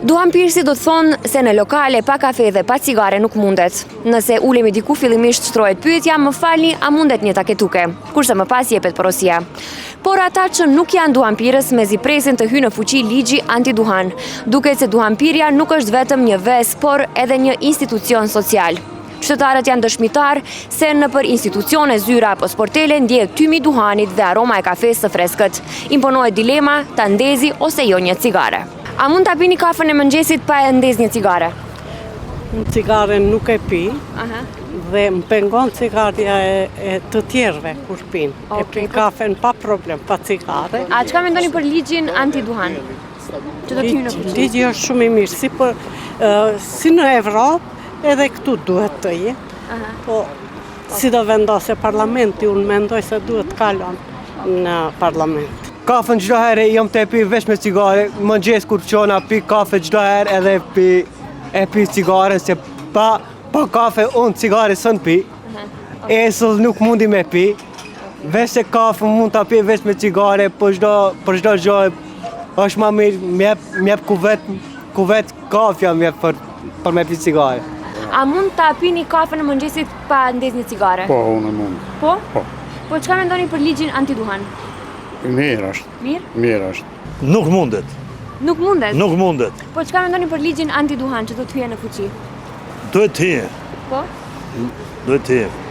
Duhan Pirsi do të thonë se në lokale pa kafe dhe pa cigare nuk mundet. Nëse ulemi diku fillimisht shtrohet pyetja, më falni, a mundet një taketuke? Kurse më pas jepet porosia. Por ata që nuk janë duhanpirës mezi presin të hyjë në fuqi ligji antiduhan. Duket se duhanpirja nuk është vetëm një ves, por edhe një institucion social. Qytetarët janë dëshmitar se nëpër institucione, zyra apo sportele ndjehet tymi i duhanit dhe aroma e kafes së freskët. Imponohet dilema ta ndezi ose jo një cigare. A mund ta pini kafën e mëngjesit pa e ndez një cigare? Unë cigaren nuk e pi, dhe më pengon cigaria e të tjerëve kur pin. E pi kafen pa problem, pa cigare. A çka mendoni për ligjin antiduhan? Që do të hyjë në fuqi? Ligji është shumë i mirë, si në Evropë, edhe këtu duhet të jetë. Po, si do vendose parlamenti, unë mendoj se duhet kalon në parlament. Kafën çdo herë jam të pi veç me cigare, mëngjes kur çona pi kafe çdo herë edhe pi cigare se pa kafe unë cigare s'në pi. Esull nuk mundi me pi. Veç se kafe mund ta pi veç me cigare, për çdo gjë është më mirë më jep kuvet kafja më jep për me pi cigare. A mund ta pini kafën e mëngjesit pa ndez një cigare? Po, unë mund. Po? Po. Po çka mendoni për ligjin antiduhan? Mirë është. Mirë? Mirë është. Nuk mundet. Nuk mundet? Nuk mundet. Po çka mendoni për ligjin antiduhan që do të hyjë në fuqi? Duhet të hyjë. Po? Duhet të hyjë.